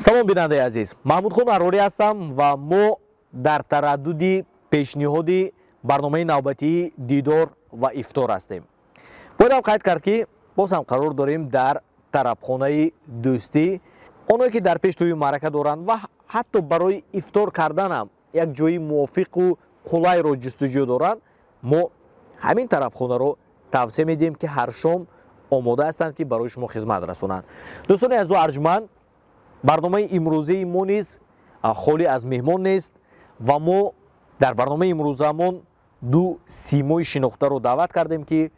салом бинандаи азиз, маҳмудхон арорӣ ҳастам ва мо дар тараддуди пешниҳоди барномаи навбатии дидор ва ифтор ҳастем. боядам қайд кард ки боз ҳам қарор дорем дар тарабхонаи дӯстӣ, оное ки дар пеш тӯи маърака доранд ва ҳатто барои ифтор карданам як ҷои мувофиқу қулайро ҷустуҷӯ доранд, мо ҳамин тарабхонаро тавсия медиҳем ки ҳар шом омода ҳастанд ки барои шумо хизмат расонанд. дӯстони азизу арҷманд, барномаи имрӯзаи мо низ холӣ аз меҳмон нест ва мо дар барномаи имрӯзаамон ду симои шинохтаро даъват кардем ки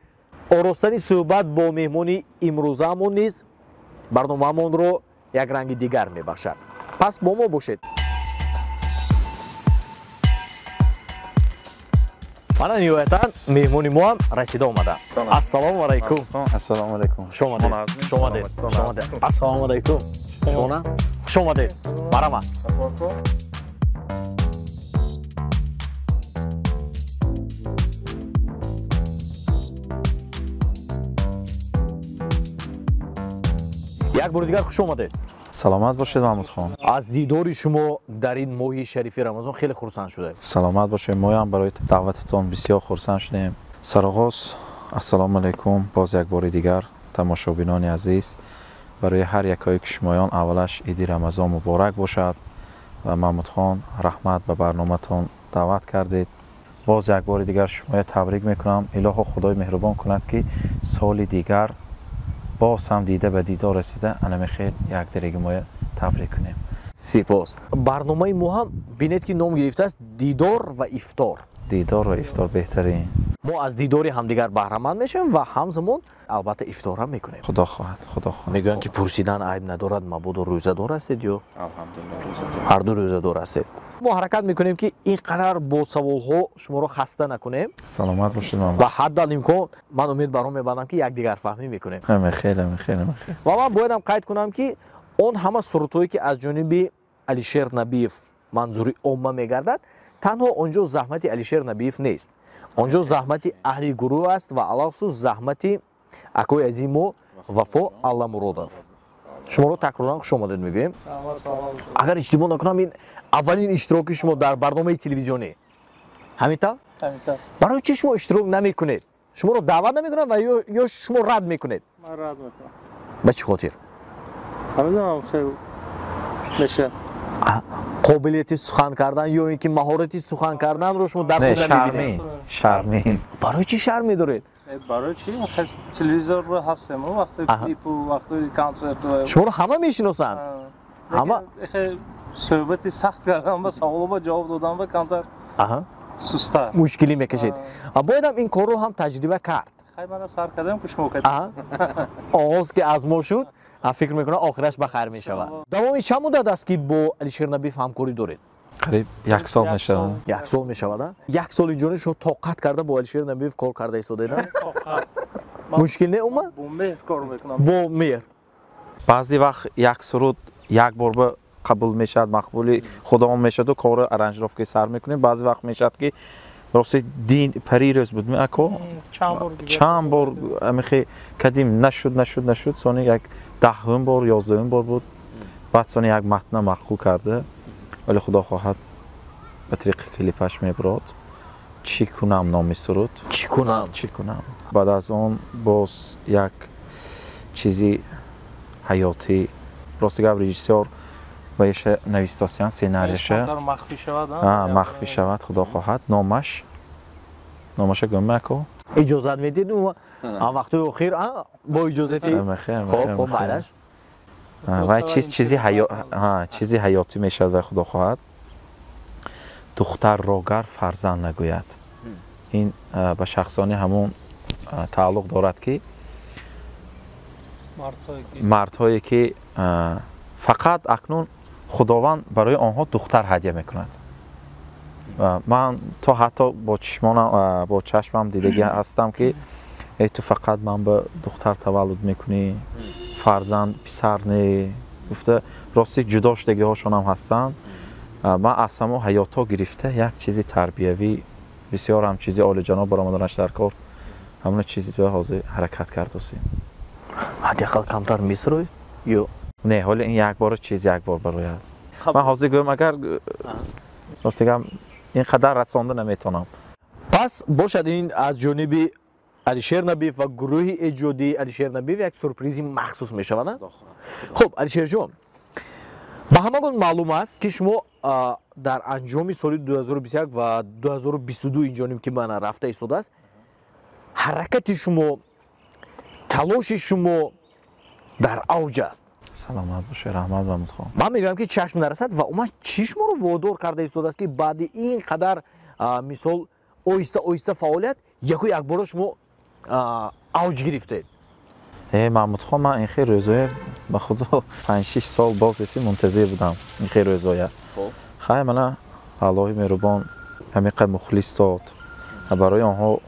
оростани суҳбат бо меҳмони имрӯзаамон низ барномаамонро як ранги дигар мебахшад. пас бо мо бошед. мана ниҳоятан меҳмони мо ҳам расида омада. Ассалому алайкум. Ассалому алайкум. Хуш омадед. Хуш омадед. Хуш омадед. Ассалому алайкум. Шона? Хуш омадед. Марҳамат. як бори дигар хуш омадед. Саломат бошед Маҳмудхон. аз дидори шумо дар ин моҳи шарифи Рамазон хеле хурсанд шудем. Саломат бошед. Мо ҳам барои даъвататон бисёр хурсанд шудем. Сароғоз ассалому алайкум. Боз як бори дигар тамошобинони азиз, барои ҳар якое ки шумоён аввалаш иди Рамазон муборак бошад ва Маҳмудхон раҳмат ба барноматон даъват кардед. боз як бори дигар шумоя табрик мекунам. илоҳо худои меҳрубон кунад ки соли дигар боз ҳам дида ба дидор расида анамехел якдигаги мо табрик кунем. сипос. барномаи мо ҳам бинед ки ном гирифтааст дидор ва ифтор. дидор ва ифтор беҳтарин. мо аз дидори ҳамдигар баҳраманд мешавем ва ҳамзамон албатта ифторам мекунем. худо хоҳад, худо хоҳад. мегӯянд ки пурсидан айб надорад, мабодо рӯзадор ҳастед ё алҳамдулилла рӯзадор. ҳарду рӯзадор ҳастед. мо ҳаракат мекунем ки ин қадар бо саволҳо шуморо хаста накунем. саломат бошед ва Маҳмуд. ҳаддал имкон ман умед бар он мебандам ки якдигар фаҳмӣ мекунем. мехел. ва ман боядам қайд кунам ки он ҳама сурудҳое ки аз ҷониби Алишер Набиев манзури омма мегардад, танҳо онҷо заҳмати Алишер Набиев нест. онҷо заҳмати аҳли гурӯҳ аст ва алахсус заҳмати акои азизи мо Вафо Алламуродов. шуморо такроран хуш омадед мегӯем. агар иштибоҳ накунам, ин аввалин иштироки шумо дар барномаи телевизионӣ. ҳамин тавр? барои чӣ шумо иштирок намекунед? шуморо даъват намекунад ва ё шумо рад мекунед? من رد میکنم. ба чӣ хотир? نمیدونم خیلی بشه. қобилияти сухан кардан ё ин ки маҳорати сухан карданро шумо дар худ намебинед? шармин. барои чӣ шарм медоред? برای چی؟ تلویزیون رو هستم و وقتی کلیپ و وقتی کنسرت و шуморо ҳама мешиносанд. ҳама خیلی صحبتی سخت کردم و سوالو جواب دادم و کمتر سست‌تر. мушкилӣ мекашед. боядам ин корро ҳам таҷриба кард. خیلی من سر کردم که شما کردید. оғоз ки аз мо шуд, фикр мекунам охираш ба хайр мешавад. давоми чанд муддат аст ки бо Алишер Набиев ҳамкорӣ доред? қариб 1 сол мешавад. 1 сол мешавад. 1 соли ҷони шумо тоқат карда бо Алишер Набиев кор карда истодаед? мушкил не омад? با مهر کار میکنم. бо меҳр. баъзе вақт як суруд як бор ба қабул мешавад, мақбули худовон мешаваду кори аранжировки сар мекунем. баъзе вақт мешавад ки рости дин парирӯз буд меако чанд бор амихе кадим нашуд сони як 10 бор 11 бор буд. баъд сони як матна мақбул карда, вале худо хоҳад ба тариқи клипаш мебурод. чӣ кунам номи суруд? чӣ кунам? баъд аз он боз як чизи ҳаётӣ, рости гап режиссёр باشه نویساسیان سیناریوشه مخفی شود خدا خواهد نامش گم مکو اجازت میدید و وقتی اخیر با اجازتی خب بعدش و چیزی حیاتی میشد و خدا خواهد دختر راگر فرزند نگوید. این به شخصانی همون تعلق دارد که مردهایی که فقط اکنون خداوند برای آنها دختر هدیه میکند. من تا حتی با چشمم دیدگی هستم که ای تو فقط من به دختر تولد میکنی، فرزند پسر نه. گفته راستی جدا شدگی هاشون هم هستن. من اصلا حیات ها گرفته یک چیزی تربیوی بسیار هم چیزی عالی جناب برآمدنش در کار همون چیزی به حاضر حرکت کرد هستیم. حداقل کمتر میسروید؟ نه حالا این یک بار چیز یک بار برایت من حاضر گویم اگر راستگم اینقدر رسانده نمیتونم. پس باشد این از جانب علیشیر نبیف و گروه ایجادی علیشیر نبیف یک سورپرایزی مخصوص میشود. خب علیشیر جان، به همگان معلوم است که شما در انجام سال 2021 و 2022 اینجانیم که من رفته ایستاده است، حرکت شما، تلاش شما در اوج است. سلامت باشه، رحمت و متخوام. من میگم که چشم نرسد و اومد چشم رو وادار کرده ایستاده است که بعد این قدر مثال آیسته آیسته فعالیت یک بار شما اوج گرفتید. محمود خان، من این خیر روزای به خدا 5-6 سال باز منتظر بودم این خیر روزای. خیلی من الله مهربان همینقدر مخلص داد برای آنها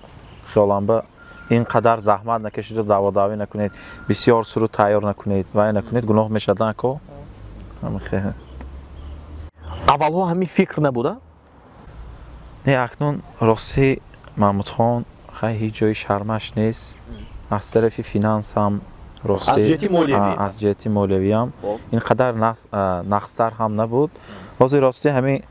خیالم به اینقدر زحمت نکشید و دعوی نکنید، بسیار سرود تیار نکنید و نکنید گناه میشد نکو. همین خیلی اولها همین فکر نبوده؟ نه، اکنون راستی محمود خان خیلی هیچ جای شرمش نیست. از طرف فینانس هم راستی از جهت مولوی هم اینقدر نقصتر هم نبود. راستی همین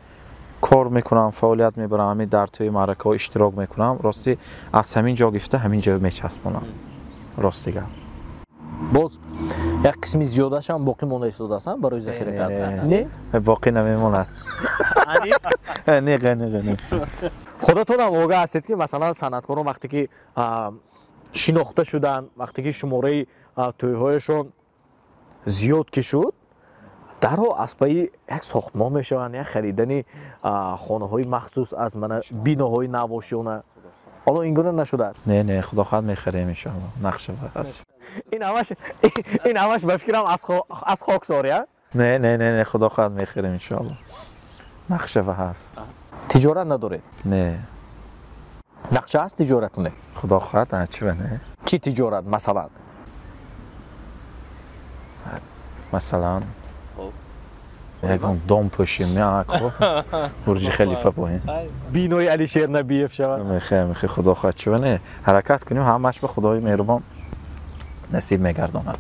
کار میکنم، فعالیت میبرم، همین در توی معرکه ها اشتراک میکنم. راستی از همین جا گفته همین جا میچسبونم. راستی گم باز یک قسمی زیادش هم باقی مونده ایستاده است برای ذخیره کردن؟ نه باقی نمیمونه. نه خودتون هم واقع هستید که مثلا صنعتکاران وقتی که شناخته شدن، وقتی که شماره توی‌هایشون زیاد که شد، درها از پای یک ساختمان میشوند، یک خریدن خانه‌های مخصوص از بیناهای نواشیانه. حالا اینگونه نشده است؟ نه خدا خواهد میخریم ان شاء الله. نقشه هست. این همش به فکرم از خاکساریه؟ نه خدا خواهد میخریم ان شاء الله. نقشه هست. تجارت نداره؟ نه. نقشه هست تجارتونه؟ خدا خواهد. نه چی تجارت مثلا؟ یکم دام پوشیم نه برج خلیفه پایین بینای علیشیر نبیف شود. میخوام خدا خواهد چونه حرکت کنیم، همش به خدای مهربان نصیب میگرداند.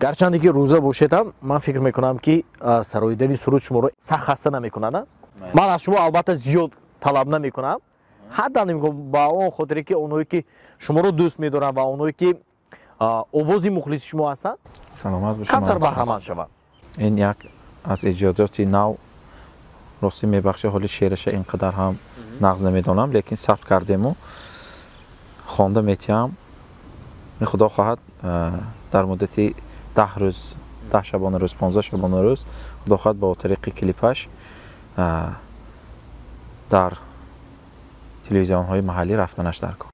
گرچند که روزه باشید هم من فکر میکنم که سراییدن سرود شما رو سخت خسته نمیکنه. من از شما البته زیاد طلب نمیکنم، حتی نمیگم با اون خاطری که اونایی که شما رو دوست میدارن و اونایی که آوازی مخلص شما هستن سلامت باشید، کمتر بهره‌مند شوند. این یک از ایجادات نو راستی میبخشه، حالی شعرش اینقدر هم نغز نمیدونم لیکن ثبت کردیم و خوانده میتیم. خدا خواهد در مدت 10 روز، 10 شبانه روز، 15 شبانه روز خدا خواهد با طریق کلیپش در تلویزیون های محلی رفتنش در کن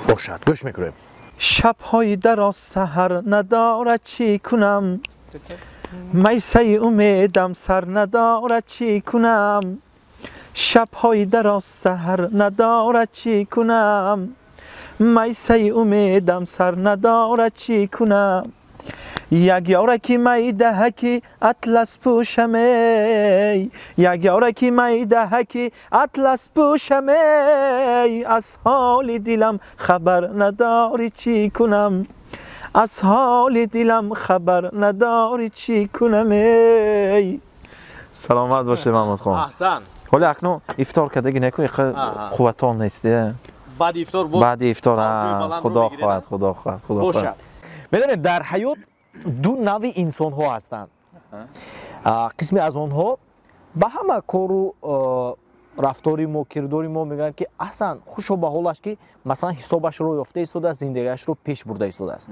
باشد. گوش میکنیم. شب‌های دراز سحر ندارد چی کنم، میسه امیدم سر ندارد چی کنم. شب‌های دراز سحر ندارد چی کنم، میسه امیدم سر ندارد چی کنم. یک یارکی می دهکی اطلس پوشمی، یک یارکی می دهکی اطلس پوشمی. از حال دلم خبر نداری چی کنم، از حال دلم خبر نداری چی کنم. سلامت باشه محمود خان. احسن. حالا اکنون افطار کردگی نکو قوتان نیستی؟ بعد افطار خدا خواهد. میدونید در حیات دو نوع انسان ها هستند. قسمی از آنها به همه کارو رفتاری ما، کرداری ما میگن که احسن خوشو به حالش که مثلا حسابش رو یافته ایستاده است، زندگیش رو پیش برده ایستاده است.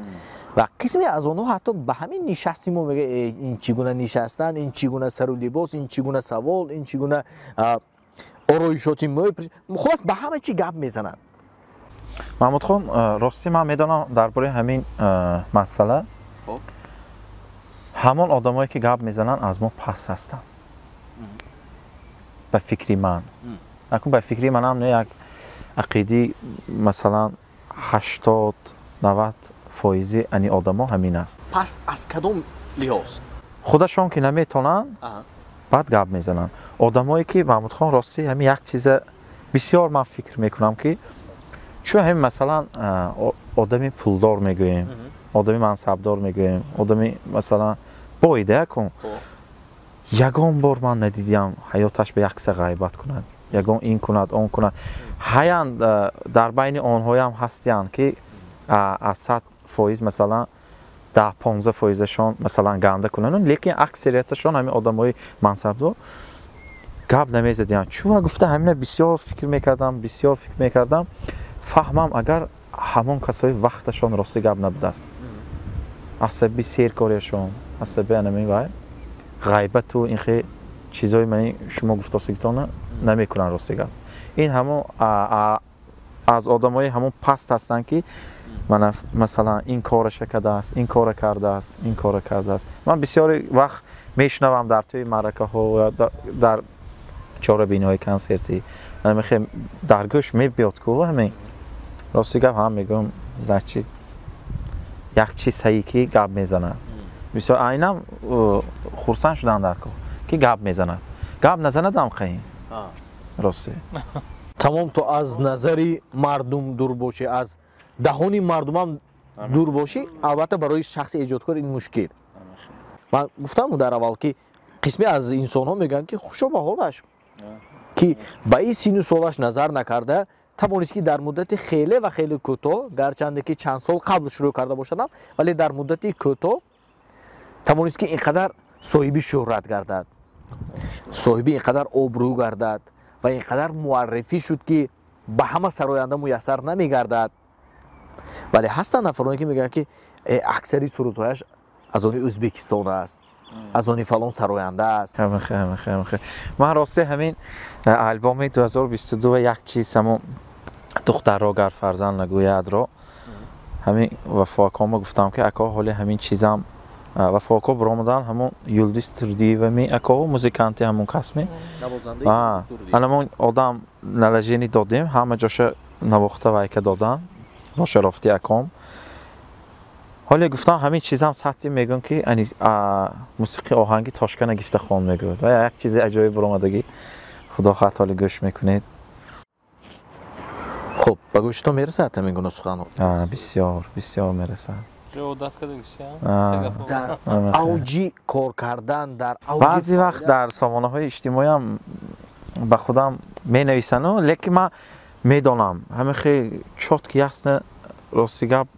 و قسمی از آنها حتی به همین نشستی ما میگه این چگونه نشستن، این چگونه سر و لباس، این چگونه سوال، این چگونه آرایشاتی ما، خلاص به همه چی گپ میزنن. محمود خان، راستی من میدونم درباره همین مسئله همان آدمایی که گپ میزنن از ما پس هستن. به فکری من اکنون به فکری من هم نه یک عقیدی مثلا 80-90% انی آدما همین است. پس از کدوم لحاظ؟ خودشون که نمیتونن بعد گپ میزنن. آدمایی که محمود خان راستی همین یک چیز بسیار من فکر میکنم که چون همین مثلا آدمی پولدار میگوییم، آدمی منصبدار میگوییم، آدمی مثلا боида кун ягон бор ман надидиам ҳаёташ ба як киса ғайбат кунад ягон ин кунад он кунад ҳаянд дар байни онҳоям ҳастиянд ки аз 100% масалан 10-15%шон масалан ганда кунанд лекин аксарияташон ҳамин одамҳои мансабдор гап намезадиям чува гуфта ҳамина бисёр фикр мекардам фаҳмам агар ҳамон касои вақташон рости гап набудааст асаби серкорияшон асаби анамин вай ғайбату ин хе чизои мани шумо гуфтосигитона намекунанд рости гап ин ҳамон аз одамҳои ҳамон паст ҳастанд ки масалан ин кораша кардааст ин кора кардааст ин кора кардааст ман бисёри вақт мешунавам дар тӯи маъракаҳо дар чорабиниҳои консертӣ дар гӯш мебиёд ку ҳамин рости гап ҳам мегӯм значит як чи саҳӣ ки гап мезанад бисёр айнам хурсанд шуданд дар кор ки гап мезанад гап назанадам қаин росте тамом то аз назари мардум дур бошӣ аз даҳони мардумам дур бошӣ албатта барои шахси эҷодкор ин мушкил ман гуфтам дар аввал ки қисме аз инсонҳо мегӯянд ки хушо ба ҳолаш ки ба ин сину солаш назар накарда тавонист ки дар муддати хеле ва хеле кӯтоҳ гарчанде ки чанд сол қабл шурӯъ карда бошадам вале дар муддати кӯтоҳ тавонист ки инқадар соҳиби шӯҳрат гардад соҳиби инқадар обрӯ гардад ва инқадар муаррифӣ шуд ки ба ҳама сароянда муяссар намегардад вале ҳастанд нафароне ки мегӯянд ки аксари сурудҳояш аз они ӯзбекистон аст аз они фалон сароянда аст ман росте ҳамин албоми 2022 як чиз ҳамон духтарро гар фарзанд нагӯядро ҳамин вафоакома гуфтам ки ако ҳоли ҳамин чизам вафоако биромадан ҳамон юлдиз турдиевами акоҳо музиканти ҳамон касме анамон одам налажени додем ҳама ҷоша навохта вайка додан бо шарофти аком ҳоле гуфтам ҳамин чизам сатти мегӯм ки мусиқи оҳанги тошкана гифтахон мегӯяд ва як чизи аҷоиб биромадагӣ худо хат ҳоли гӯш мекунед хуб ба гӯшитон мерасад ҳамин гуна суханҳо бисёр мерасад дар авҷи кор кардан дар баъзе вақт дар сомонаҳои иҷтимоиам ба худам менависану лекин ман медонам ҳамин хеле чотки ясна рости гап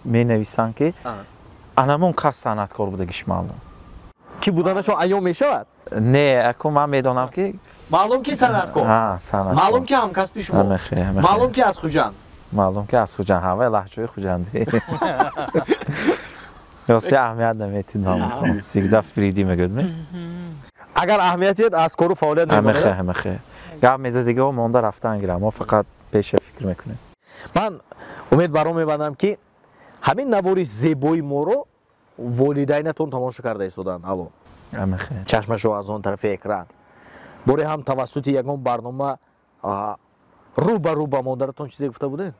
менависанд ки анамон кас санъаткор будагиш маълум ки буданашон аён мешавад не ако ман медонам ки маълум ки санъаткор маълум ки ҳамкасби шумо маълум ки аз хуҷанд маълум ки аз хуҷанд ҳамаи лаҳҷаҳои хуҷандӣ рости аҳамият наметид мамудхон сигда фриди мегӯд агар аҳамиятиет аз кору фаъолият мекунед гап мезадигаҳо монда рафтан гирам мо фақат пеша фикр мекунем ман умед баро мебандам ки ҳамин навори зебои моро волидайнатон тамошо карда истоданд ҳаво чашмашо аз он тарафи экран боре ҳам тавассути ягон барнома рӯ ба рӯ ба модаратон чизе гуфта будед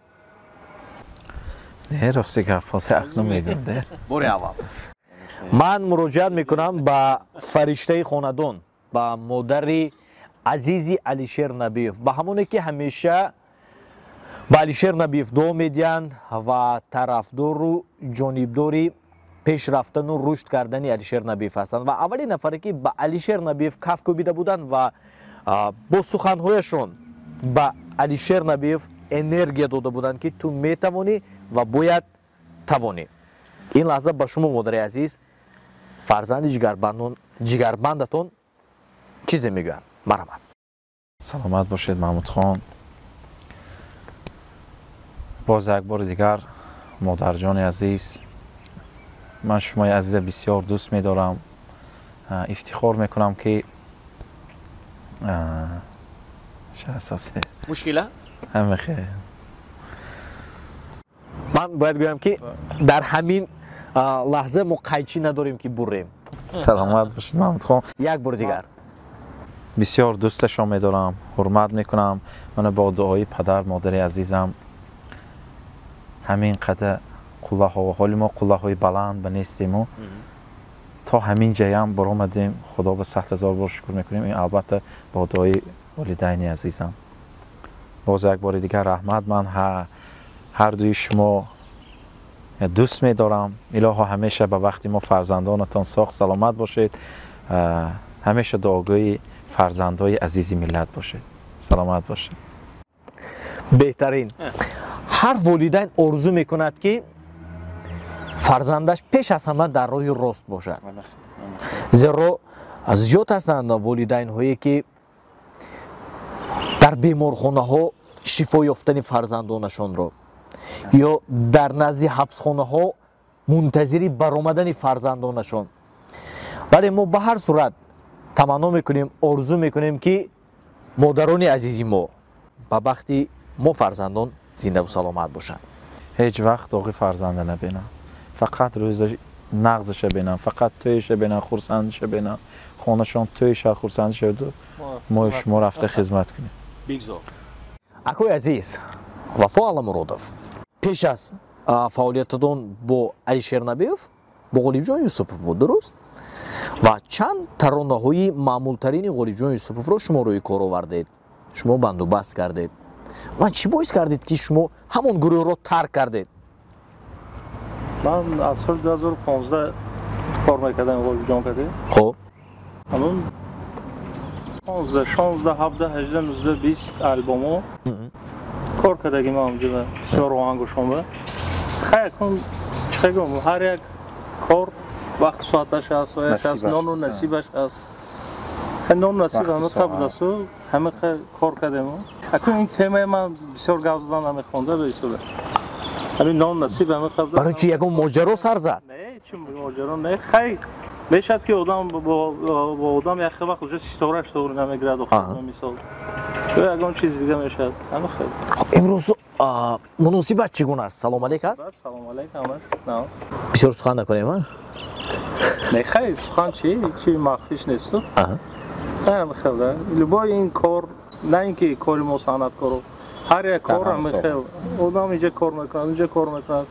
не рости гапосе акнун мегӯм бори аввал ман муроҷиат мекунам ба фариштаи хонадон ба модари азизи Алишер Набиев ба ҳамоне ки ҳамеша ба Алишер Набиев дуо медиҳанд ва тарафдору ҷонибдори пешрафтану рушд кардани Алишер Набиев ҳастанд ва аввалин нафаре ки ба Алишер Набиев каф кӯбида буданд ва бо суханҳояшон ба Алишер Набиев энергия дода буданд ки ту метавонӣ ва бояд тавонӣ ин лаҳза ба шумо модари азиз фарзанди ҷигарбандатон чизе мегӯянд марамад саломат бошед маҳмудхон боз як бори дигар модарҷони азиз ман шумои азиза бисёр дӯст медорам ифтихор мекунам ки мушкила ҳамахе ман бояд гӯям ки дар ҳамин лаҳза мо қайчӣ надорем ки бурем саломат бошед маҳмудхон як бори дигар бисёр дӯсташон медорам ҳурмат мекунам мана бо дуои падар модари азизам ҳамин қадar қуллаҳо ҳоли мо қуллаҳои баланд ба нестему то ҳамин ҷаям баромадем худо ба 100 000 бор шукр мекунем ин албатта бо дуои волидайни азизам боз як бори дигар раҳмат ман ҳар дуи шумо دوست می‌دارم. الهی همیشه به وقتی ما فرزندانتان ساخ سلامت باشید. همیشه دعاگوی فرزندای عزیز ملت باشید. سلامت باشید. بهترین هر والدین آرزو میکند که فرزندش پیش از همه در راه راست باشد. زیرا زیاد هستند والدین هایی که در بیمارخانه ها شفا یافتن فرزندانشان را یا در نزد حبسخانه ها منتظر برآمدن فرزندانشان. ولی ما به هر صورت تمنا میکنیم، آرزو میکنیم که مادران عزیزی ما به وقتی ما فرزندان زنده و سلامت باشند. هیچ وقت داغی فرزنده نبینم. فقط روز نغزش بینم، فقط تویش بینم، خورسندش بینم، خونشان تویش خورسند شد و ما رفته خدمت کنیم. بگذار. اکوی عزیز، وفا علامرودов، پیش از فعالیتتون با علی شیرنبیов با غالیبجان یوسفov بود، درست؟ و چند ترانه‌های معمولترین غالیبجان یوسفov را شما روی کار آوردید، شما بندوبست کردید. و چی باعث کردید که شما همون گروه را ترک کردید؟ من از سال 2015 کار میکردم غالیبجان کردیم. خب همون 15 16 17 18 19 20 آلبومو کار کردیم اونجا. بسیار آهنگوشان بود. خیلی کن چه گم هر یک کار وقت ساعتش هست، نان و نصیبش هست. نان و نصیب همه قبل است و همه کار کردیم. اکنون این تیمه من بسیار گپ زدن نمیخونده به اصوله. همین نان نصیب همه قبل. برای چی یکم ماجرا سر زد؟ نه چی ماجرا نه خیلی میشد که آدم با آدم یک وقت اونجا ستاره دور نمیگرد و خود مثال. و اگه چیز دیگه میشد همه خیلی. امروز مناسبت چگونه است؟ سلام علیک است؟ سلام علیک همه. نه. بسیار سخن نکنیم ها؟ نه خیلی سخن چی مخفیش نیست. همه خیلی. با این کار نه اینکه کاری ما صنعت کارو هر یک کار هم خیلی آدم اینجا کار میکنه اونجا کار میکنه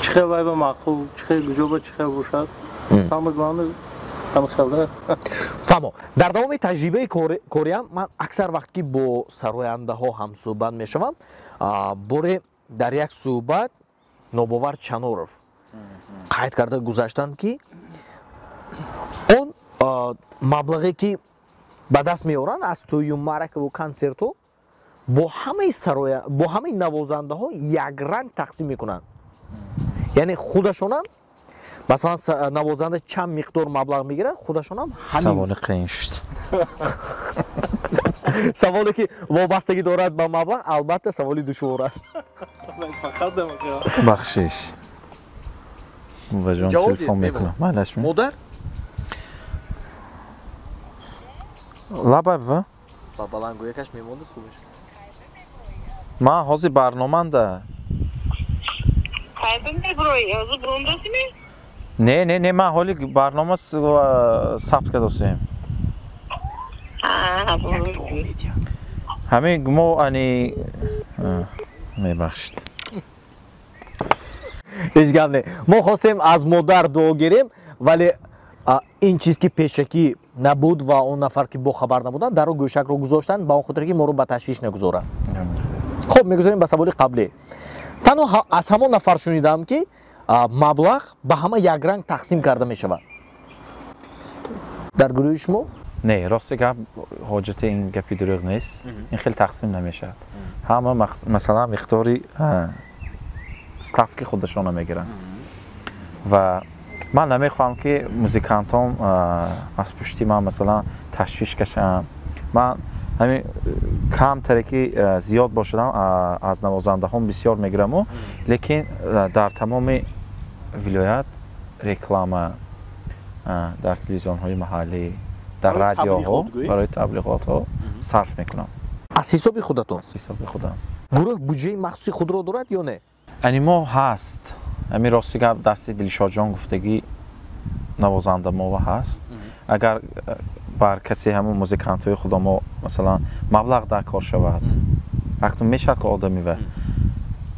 چه خیلی وای به مخلوق چه خیلی جواب چه خیلی باشد همه خیلی فهمو در دوام تجربه کاریم من اکثر وقتی با سراینده ها هم صحبت میشوم باره در یک صحبت نوباور چنورов قید کرده گذاشتند که اون مبلغی که به دست میارن از توی معرکه و کنسرتو با همه نوازنده ها یک رنگ تقسیم میکنن. یعنی خودشون هم مثلا نوازنده چند مقدار مبلغ میگیره خودشون هم همین سوال قین شد. سوالی که وابستگی دارد به مبلغ البته سوالی دشوار است. بخشش و جان تلفن میکنم مالش می مادر لابا با بلنگو یکش میموند خوبش ما حاضر برنامه‌نده Kaybım ne burayı? Hazır bulundursun mu? نه ما حالی برنامه ثبت کرده هستیم. همه ما انی میبخشید. هیچ گپ نه. ما خواستیم از مادر دعا گیریم ولی این چیز که پیشکی نبود و اون نفر که با خبر نبودن در اون گوشک رو گذاشتن با اون خاطر که ما رو به تشویش نگذارن. خب میگذاریم به سوال قبلی. تنها از همون نفر شنیدم که مبلغ به همه یک رنگ تقسیم کرده می شود. در گروه شما؟ نه راستی گپ حاجت این گپی دروغ نیست. این خیلی تقسیم نمیشه. همه مثلا مقداری استاف که خودشون میگیرن. و من نمیخوام که موزیکانتام از پشتی من مثلا تشویش کشم. من همین کم ترکی زیاد باشدم از نوازنده هم بسیار میگیرم لیکن در تمام ولایت رکلام در تلویزیون های محلی در رادیو ها برای تبلیغات ها صرف میکنم. از حساب خودتون؟ از حساب خودم. گروه بودجه مخصوصی خود را دارد یا نه؟ ما هست. همین راستی که دستی دلشاد جان گفتگی نوازنده ما هست. اگر بر کسی همون موزیکانت های خود ما مثلا مبلغ در کار شود وقتی میشد که آدمی و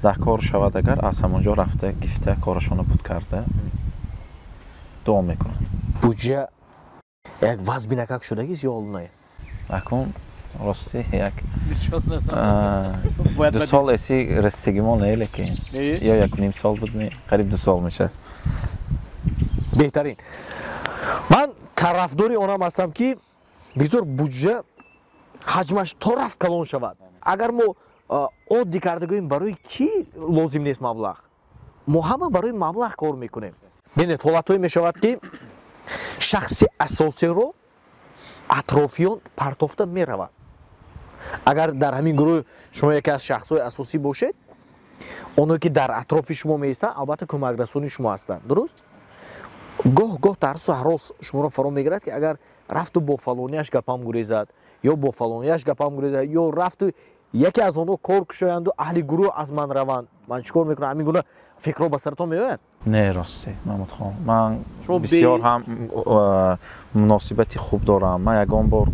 در کار شود اگر از همونجا رفته گفته کارشون بود کرده دعا میکنن. بودجه یک وضع بینکک شدگیست یا نه؟ اکنون راستی یک 2 سال اسی رسیدگی ما نه لیکن یا 1.5 سال بود نه قریب 2 سال میشه. بهترین. من طرفداری اونم هستم که بسیار بودجه حجمش طرف کلان شود. اگر ما عادی کرده گوییم برای کی لازم نیست مبلغ، ما همه برای مبلغ کار میکنیم. ببینید حالتایی میشود که شخص اساسی رو اطرافیان پرتافته میرود. اگر در همین گروه شما یکی از شخصهای اساسی باشید، اونایی که در اطراف شما میستن البته کمک رسانی شما هستند، درست؟ گاه ترس و هراس شما رو فرا میگیرد که اگر رفت و با فلانیش گپم گریزد یا با فلانیش گپم گریزد یا رفت و یکی از اونها کار کشایند و اهل گروه از من روند، من چیکار میکنم؟ همین گونه فکرها به سرتون میآید؟ نه راستی محمود خان، من بسیار هم مناسبتی خوب دارم. من یگان بار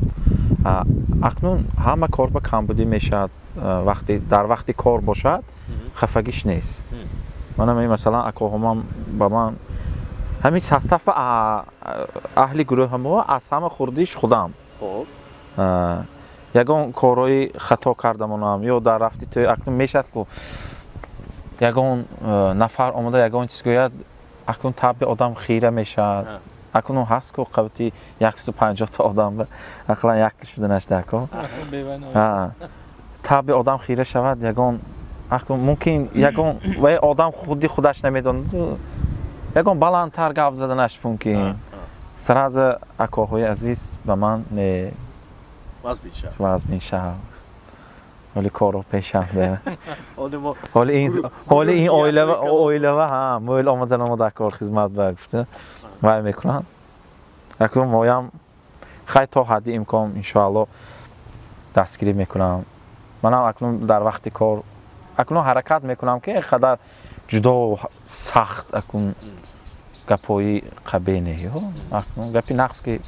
اکنون همه کار به کمبودی میشد، وقتی در وقتی کار باشد خفگیش نیست. من مثلا اکاهمم با من همین صف اهل گروه ما از همه خوردیش خودم. یگان کارهای خطا کردم یا در رفتی تو اکنون میشد که یگان نفر آمده یگان چیز گوید اکنون طبع آدم خیره میشد. اکنون هست که قبطی 150 تا آدم اقلا یک تش بده نشده که طبع آدم خیره شود. یگان اکنون ممکن یگان و آدم خودش نمیداند یگان بلندتر گپ زدنش ممکن سر از اکاهای عزیز به من وزبین شهر ولی کارو پیشم به حالی این آیله و هم مویل آمدن ما در کار خدمت برگفته وای میکنن. اکنون مایم خیلی تا حدی امکان انشاءالله دستگیری میکنم. من هم اکنون در وقت کار اکنون حرکت میکنم که اینقدر جدا و سخت اکنون گپایی قبیه نیه اکنون گپی نقص که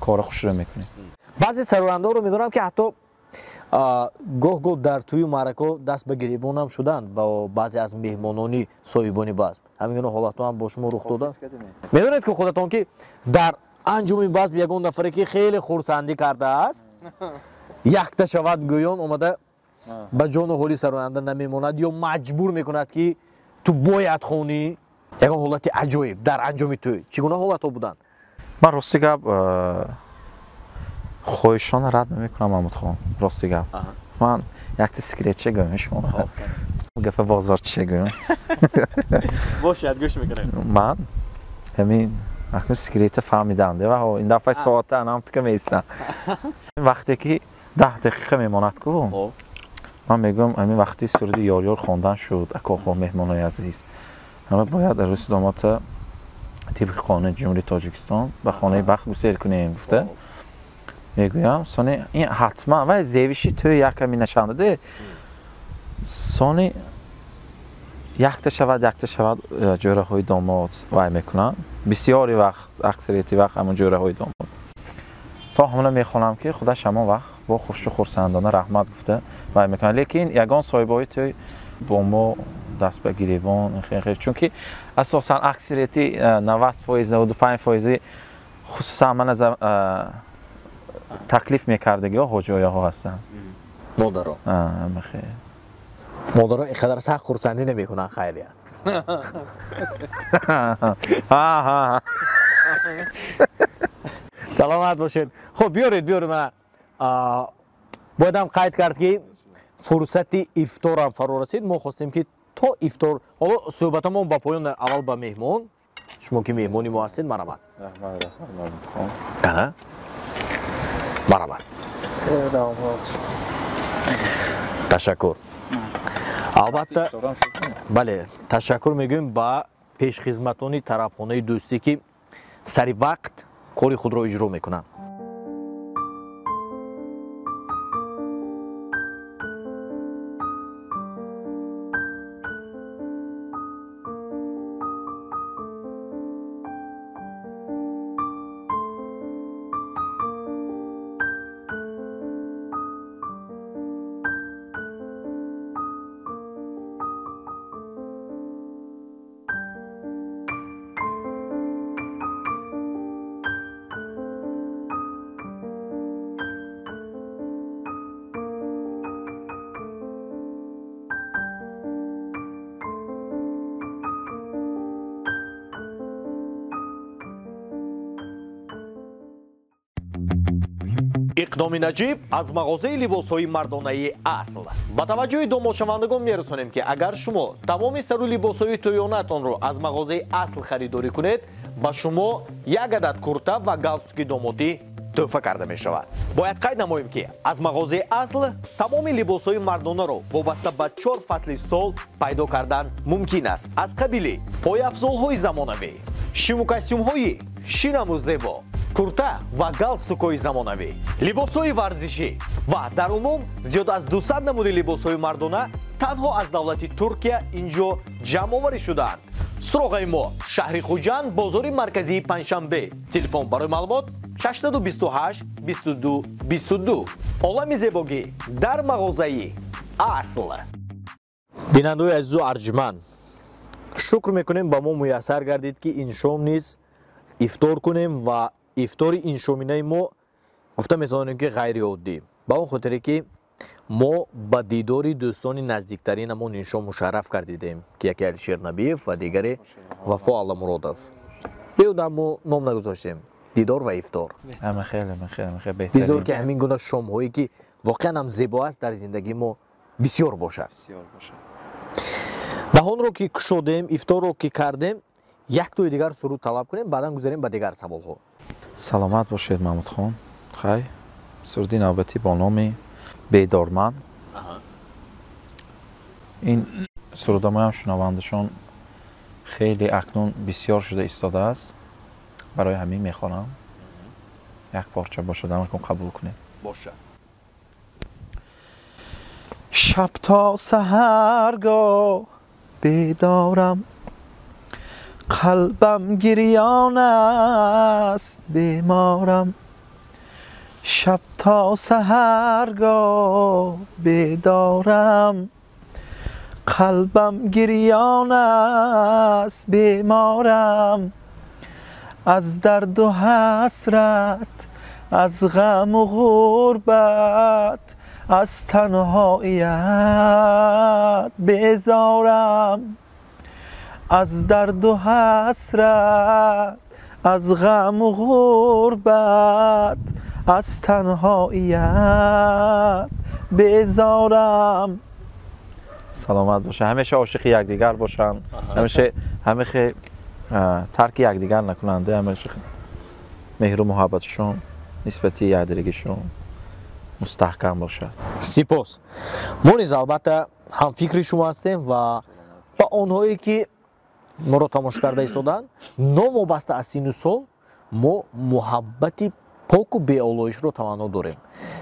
کار خوش رو میکنیم. بعضی سرورنده رو میدونم که حتی گاه در توی معرکه دست به گریبان هم شدن با بعضی از مهمانانی صاحبانی بزم. همین حالت هم با شما رخ داده. میدونید که خودتون که در انجام بزم یگان نفری که خیلی خرسندی کرده است یک تشود گویان اومده به جان و حالی سرورنده نمیماند یا مجبور میکند که تو باید خونی. یگان حالت عجایب در انجام توی چگونه حالت ها بودن؟ من راستی گپ خواهشان رد نمیکنم محمود خان. راستی گپ من یک تسکریچه گویم شما گپ بازار چه گویم باشد گوش میکنم. من همین اکنون سکریت فهمیدم و این دفعه ساعت انام که میستم وقتی که 10 دقیقه میماند که من میگم همین وقتی سرود یار خواندن شد اکاها مهمانای عزیز همه باید در رسید آمات طبق قانون جمهوری تاجیکستان به خانه بخت گسیل کنیم گفته. میگویم سانی این حتما و زیویشی توی یک کمی نشانده ده سانی یک تا شود جوره های داماد وای میکنن بسیاری وقت اکثریتی وقت همون جوره های داماد تا همونه میخونم که خودش همون وقت با خوش و خورسندانه رحمت گفته وای میکنن لیکن یگان صاحبه های توی با ما دست به گریبان خیلی چون که اساسا اکثریتی 90% 95% خصوصا من از تکلیف میکردگی ها حجایه ها هستن مادرها خیلی مادرها اینقدر سخت خورسندی نمیکنن خیلی سلامت باشید. خب بیارید من بایدم قید کرد که فرصتی افطار هم فرا رسید. ما خواستیم که تا افطار حالا صحبت ما با پایان اول با مهمان شما که مهمانی ما هستید مرحبا. مرحبا. تشکر. البته بله تشکر میگویم با پیش خدمتانی طرفخانه دوستی که سری وقت کاری خود را اجرا میکنن. иқдоми наҷиб аз мағозаи либосҳои мардонаи асл. ба таваҷҷӯҳи домошавандагон мерасонем ки агар шумо тамоми сару либосҳои тӯёнатонро аз мағозаи асл харидорӣ кунед, ба шумо як адад курта ва галстуки домотӣ тӯҳфа карда мешавад. Бояд қайд намоем ки аз мағозаи асл тамоми либосҳои мардонаро вобаста ба 4 фасли сол пайдо кардан мумкин аст. аз қабили пойафзолҳои замонавӣ, шиму костюмҳои шинаму зебо, курта ва галстукҳои замонавӣ, либосҳои варзишӣ ва дар умум зиёд аз 200 намуди либосҳои мардона танҳо аз давлати Туркия инҷо ҷамъоварӣ шудаанд. суроғаи мо шаҳри Хуҷанд, бозори марказии Панҷшанбе. Телефон барои маълумот 628 22 22. олами зебогӣ дар мағозаи асл. бинандаҳои азизу арҷманд, шукр мекунем ба мо муяссар гардид ки ин шом низ ифтор кунем ва ифтори иншоминаи мо гуфта метавонем ки ғайриоддӣ. ба он хотире ки мо ба дидори дӯстони наздиктаринамон ин шом мушарраф гардидем ки яке Алишер Набиев ва дигаре Вафо Алламуродов. беҳуда мо ном нагузоштем. дидор ва ифтор. дидор ки ҳамин гуна шомҳое ки воқеан ҳам зебо аст дар зиндагии мо бисёр бошад. даҳонро ки кушодем, ифторро ки кардем, як тои дигар суруд талаб кунем, баъдан гузарем ба дигар саволҳо. саломат бошед Маҳмудхон. хай суруди навбатӣ бо номи бедорманд. ин сурудамоям шунавандашон хеле акнун бисёр шуда истодааст. барои ҳамин мехонам. як порча бошад, ҳамакун қабул кунед. боша. шаб то саҳаргоҳ бедорам, қалбам гирён аст, беморам. шаб то саҳаргоҳ бедорам, қалбам гирён аст, беморам. аз дарду ҳасрат, аз ғаму ғурбат, аз танҳоият безорам. аз дарду ҳасрат, аз ғаму ғурбат, аз танҳоият безорам. саломат боша. ҳамеша ошиқи якдигар бошанд. ҳамеша тарки якдигар накунанда. ҳамеша меҳру муҳаббатшон нисбати якдигишон мустаҳкам бошад. сипос. мо низ албатта ҳамфикри шумо ҳастем ва ба онҳое ки моро тамошо карда истодаанд, новобаста аз сину сол, мо муҳаббати поку беолоишро таманно дорем.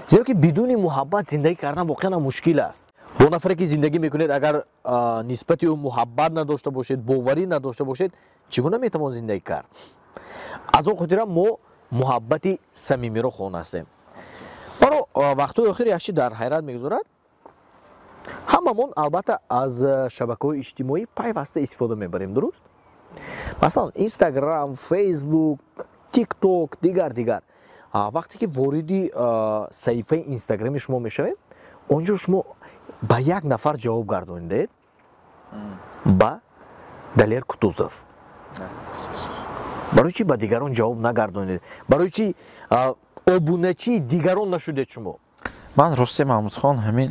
зеро ки бидуни муҳаббат зиндагӣ кардан воқеан мушкил аст. бо нафаре ки зиндагӣ мекунед, агар нисбати ӯ муҳаббат надошта бошед, боварӣ надошта бошед, чӣ гуна метавон зиндагӣ кард? аз он хотира мо муҳаббати самимиро хонастем. маро вақтҳои охир якчи дар ҳайрат мегузорад. ҳамамон албатта аз шабакаҳои иҷтимоӣ пайваста истифода мебарем, дуруст? масалан Instagram, Facebook, TikTok, дигар. вақте ки вориди саҳифаи Instagram шумо мешавем, онҷо шумо ба як нафар ҷавоб гардонидед, ба Далер Кутузов. барои чӣ ба дигарон ҷавоб нагардонидед? барои чӣ обуначии дигарон нашудед шумо? ман росте Маҳмудхон, ҳамин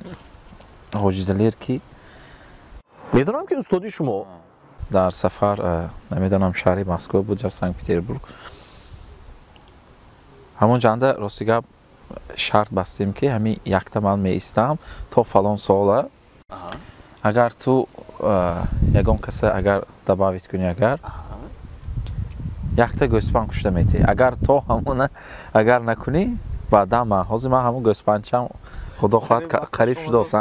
ҳоҷи Далер ки медонам ки устоди шумо дар сафар намедонам шаҳри Москва буд ё Санкт Петербург, ҳамон ҷанда рости гап шарт бастем ки ҳамин якта ман меистам то фалон сола, агар ту ягон каса агар дабавит кунӣ, якта гӯспан кушта метаҳӣ. агар то ҳамона агар накунӣ, баъдан ман ҳозир ман ҳамон гӯспанчам худо хоҳад қариб шудааст.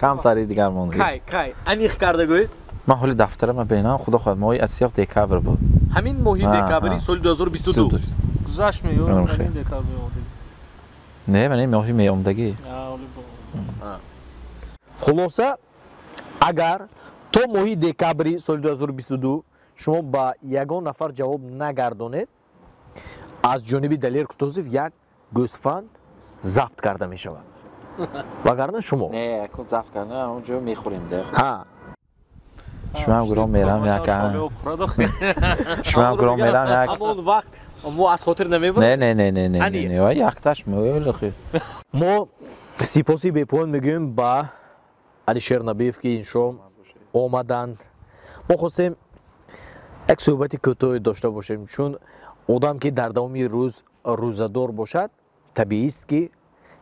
камтари дигар монд. кай амиқ карда гӯед? ман ҳоли дафтарама бинам, худо хоҳад моҳи 10 декабр буд. ҳамин моҳи декабри соли 2022 гузашт меёрам ҳамин декабр. не, ман моҳи меомдагӣ. хулоса агар то моҳи декабри соли 2022 шумо ба ягон нафар ҷавоб нагардонед, аз ҷониби Далер Кутузов як гӯсфанд забт карда мешавад. вагарна шумо не ку забт карда онҷо мехӯрем де. шумам гуром мерам як. шумам гуром мерам як. ҳамон вақт мо аз хотир намебарем. не якташ меёле хи мо сипоси бепоён мегӯем ба Алишер Набиев ки ин шом омаданд. мо хостем як суҳбати кӯтоҳе дошта бошем, чун одам ки дар давоми рӯз рӯзадор бошад табиист ки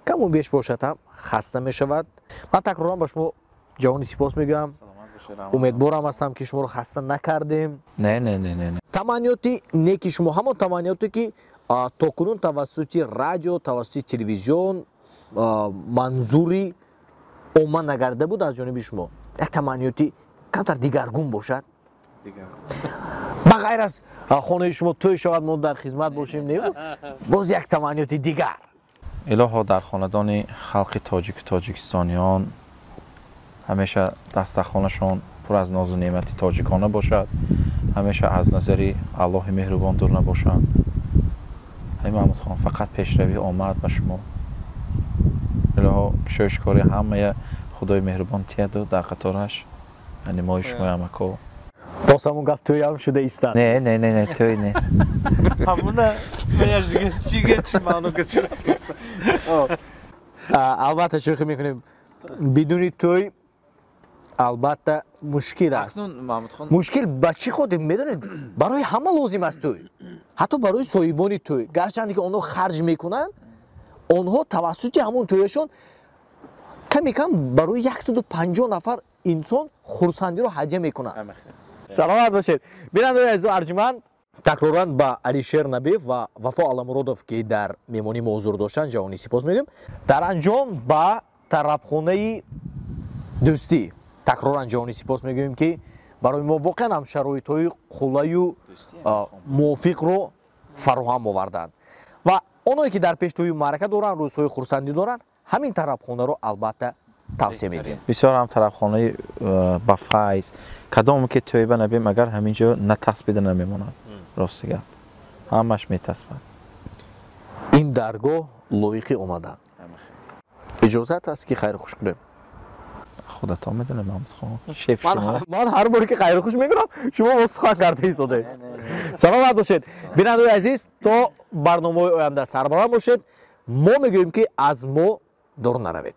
каму беш бошад ҳам хаста мешавад. ман такроран ба шумо ҷавони сипос мегӯям. умедворам ҳастам ки шуморо хаста накардем. не таманниёти неки шумо ҳамон таманниёте ки токунун тавассути радио, тавассути телевизион манзури омма нагарда буд аз ҷониби шумо. як таманниёти камтар дигаргун бошад. ба ғайр аз хонаи шумо тӯй шавад, мо дар хизмат бошем, не боз як таманниёти дигар. илоҳо дар хонадони халқи тоҷику тоҷикистониён ҳамеша дастархонашон пур аз нозу неъмати тоҷикона бошад, ҳамеша аз назари аллоҳи меҳрубон дур набошанд. ҳай маҳмудхон, фақат пешравӣ омад ба шумо. илоҳо кушоишкори ҳамаи худои меҳрубон тияду дар қатораш анимои шумои амако. боз ҳамун гап тӯй ҳам шуда истад. не тӯй не ҳамуна меяш дига чига чи маъно гачира. албатта шӯхӣ мекунем. бидуни тӯй албатта мушкил аст. мушкил ба чӣ хотир медонед? барои ҳама лозим аст тӯй. ҳатто барои соҳибони тӯй, гарчанде ки онҳо харҷ мекунанд, онҳо тавассути ҳамун тӯяшон каме кам барои 150 нафар инсон хурсандиро ҳадя мекунанд. саломат бошед. бинандаи азизу арҷуманд, такроран ба Алишер Набиев ва Вафо Аламуродов ки дар меҳмонӣ мо ҳузур доштанд ҷавони сипос мегӯем. дар анҷом ба тарабхонаи дӯстӣ такроран ҷавони сипос мегӯем ки барои мо воқеан ҳам шароитҳои қулаю мувофиқро фароҳам оварданд ва онҳое ки дар пештӯи маърака доранд, рӯзҳои хурсандӣ доранд, ҳамин тарабхонаро албатта тавсия медиҳем. бисёр ҳам тарабхонаи ба файз кадоме ки тӯйба набем агар ҳаминҷо натасбида намемонад. рости гап ҳамаш метасбад. ин даргоҳ лоиқи омадан. иҷозат аст ки хайрухуш кунем. худатон медонем маҳмудхон, шеф шумо. ман ҳар боре ки хайрухуш мекунам шумо бо сухан карда истодаед. саломат бошед. бинандаи азиз, то барномаҳои оянда сарбаланд бошед. мо мегӯем ки аз мо дур наравед.